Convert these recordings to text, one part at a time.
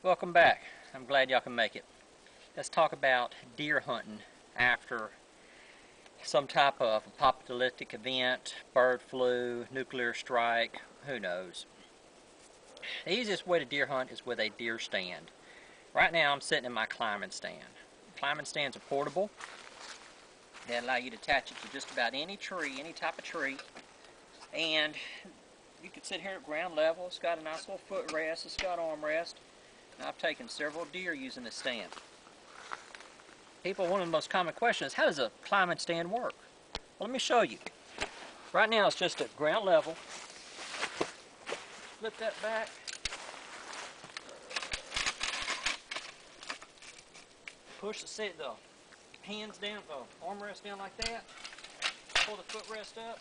Welcome back. I'm glad y'all can make it. Let's talk about deer hunting after some type of apocalyptic event, bird flu, nuclear strike, who knows. The easiest way to deer hunt is with a deer stand. Right now I'm sitting in my climbing stand. Climbing stands are portable. They allow you to attach it to just about any tree, any type of tree. And you can sit here at ground level. It's got a nice little footrest, it's got armrest. I've taken several deer using this stand. One of the most common questions is, how does a climbing stand work? Well, let me show you. Right now it's just at ground level. Flip that back. Push the hands down, the armrest down like that. Pull the footrest up.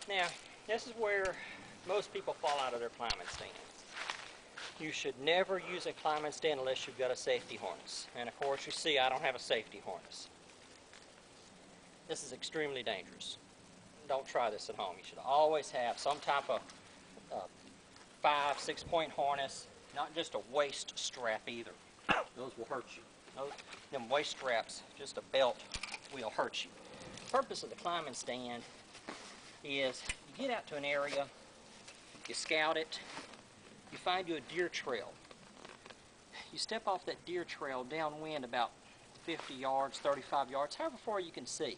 Now, this is where most people fall out of their climbing stands. You should never use a climbing stand unless you've got a safety harness. And of course, you see I don't have a safety harness. This is extremely dangerous. Don't try this at home. You should always have some type of 5-6 point harness, not just a waist strap either. Those will hurt you. Them waist straps, just a belt, will hurt you. The purpose of the climbing stand is you get out to an area, you scout it, you find you a deer trail. You step off that deer trail downwind about 50 yards, 35 yards, however far you can see,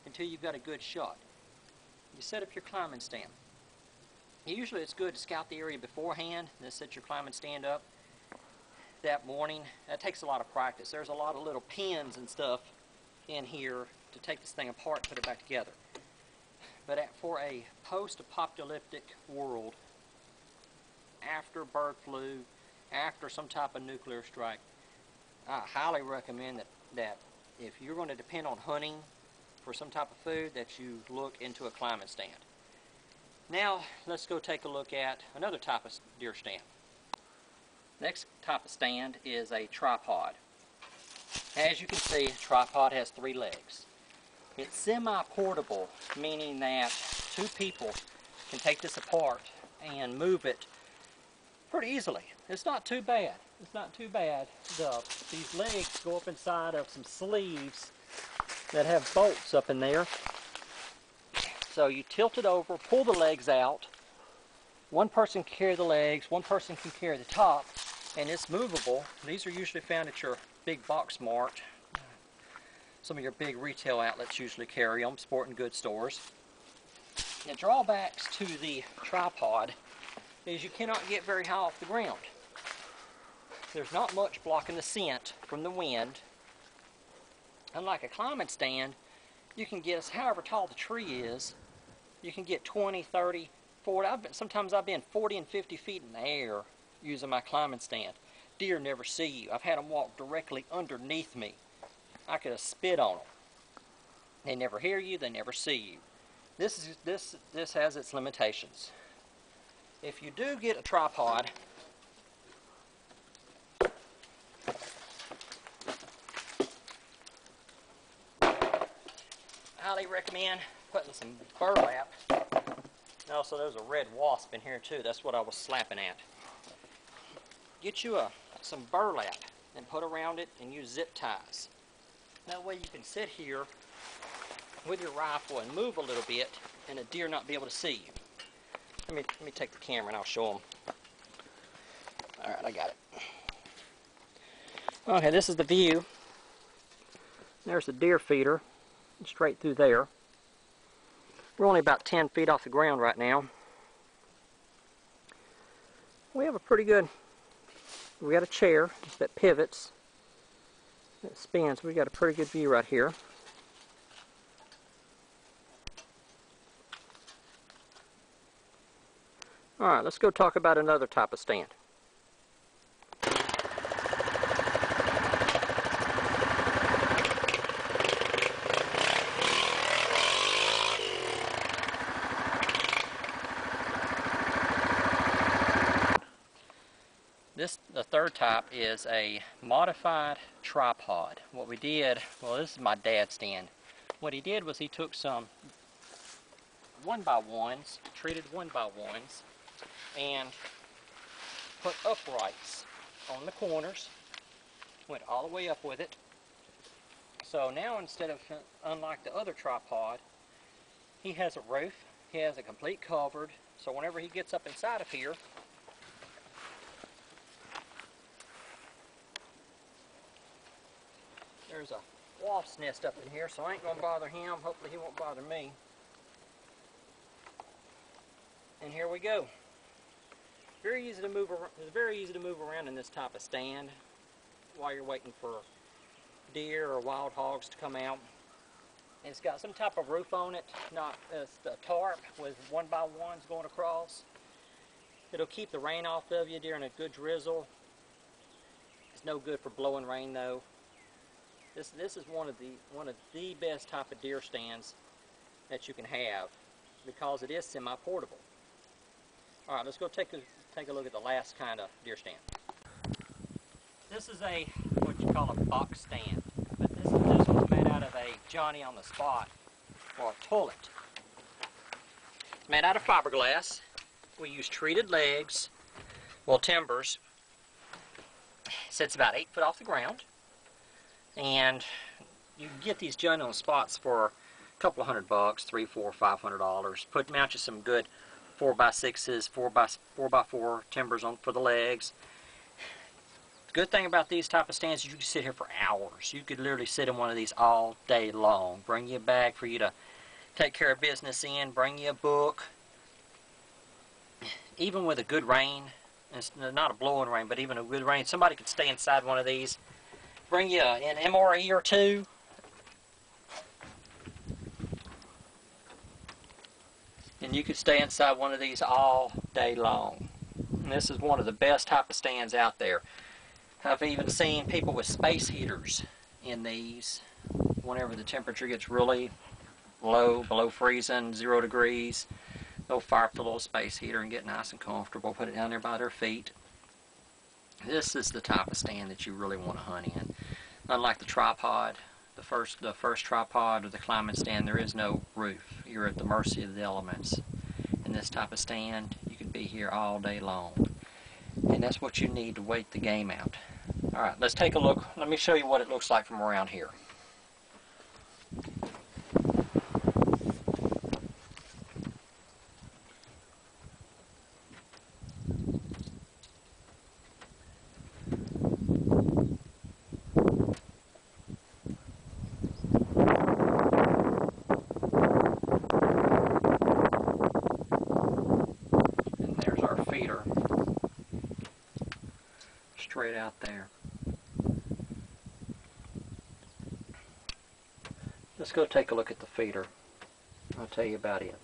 until you've got a good shot. You set up your climbing stand. Usually it's good to scout the area beforehand, and then set your climbing stand up that morning. That takes a lot of practice. There's a lot of little pins and stuff in here to take this thing apart and put it back together. But for a post-apocalyptic world, after bird flu, after some type of nuclear strike, I highly recommend that if you're going to depend on hunting for some type of food, that you look into a climbing stand. Now, let's go take a look at another type of deer stand. Next type of stand is a tripod. As you can see, a tripod has 3 legs. It's semi-portable, meaning that 2 people can take this apart and move it pretty easily. It's not too bad. It's not too bad. These legs go up inside of some sleeves that have bolts up in there. So you tilt it over, pull the legs out. One person can carry the legs, one person can carry the top, and it's movable. These are usually found at your big box mart. Some of your big retail outlets usually carry them, sporting goods stores. The drawbacks to the tripod is you cannot get very high off the ground. There's not much blocking the scent from the wind. Unlike a climbing stand, you can get, however tall the tree is, you can get 20, 30, 40, sometimes I've been 40 and 50 feet in the air using my climbing stand. Deer never see you. I've had them walk directly underneath me. I could have spit on them. They never hear you, they never see you. This has its limitations. If you do get a tripod, I highly recommend putting some burlap. Also, there's a red wasp in here too. That's what I was slapping at. Get you some burlap and put around it, and use zip ties. That way you can sit here with your rifle and move a little bit, and a deer not be able to see you. Let me take the camera and I'll show them. Alright, I got it. Okay, this is the view. There's the deer feeder, straight through there. We're only about 10 feet off the ground right now. We have a pretty good, we got a chair that pivots, that spins. We got a pretty good view right here. Alright, let's go talk about another type of stand. The third type is a modified tripod. What we did, well, this is my dad's stand. What he did was he took some 1x1s, treated 1x1s, and put uprights on the corners, went all the way up with it. So now instead of, unlike the other tripod, he has a roof, he has a complete covered, so whenever he gets up inside of here, there's a wasp's nest up in here, so I ain't gonna bother him. Hopefully he won't bother me. And here we go. Very easy to move around. It's very easy to move around in this type of stand while you're waiting for deer or wild hogs to come out. It's got some type of roof on it, not it's a tarp with 1x1s going across. It'll keep the rain off of you during a good drizzle. It's no good for blowing rain though. This is one of the best type of deer stands that you can have because it is semi-portable. All right, let's go take a look at the last kind of deer stand. This is what you call a box stand, but this one's made out of a Johnny on the spot or a toilet. It's made out of fiberglass. We use treated legs, well, timbers. It sits about 8 foot off the ground. And you can get these Johnny on the spots for a couple of $100, $300, $400, $500. Mount you some good 4x6s, 4x4 timbers on for the legs. The good thing about these type of stands is you can sit here for hours. You could literally sit in one of these all day long. Bring you a bag for you to take care of business in. Bring you a book. Even with a good rain, it's not a blowing rain, but even a good rain, somebody could stay inside one of these. Bring you an MRE or two. And you could stay inside one of these all day long. And this is one of the best type of stands out there. I've even seen people with space heaters in these whenever the temperature gets really low, below freezing, 0 degrees. They'll fire up the little space heater and get nice and comfortable, put it down there by their feet. This is the type of stand that you really want to hunt in. Unlike the tripod, the first tripod or the climbing stand, there is no roof. You're at the mercy of the elements. In this type of stand, you could be here all day long. And that's what you need to wait the game out. Alright, let's take a look. Let me show you what it looks like from around here. Feeder straight out there. Let's go take a look at the feeder. I'll tell you about it.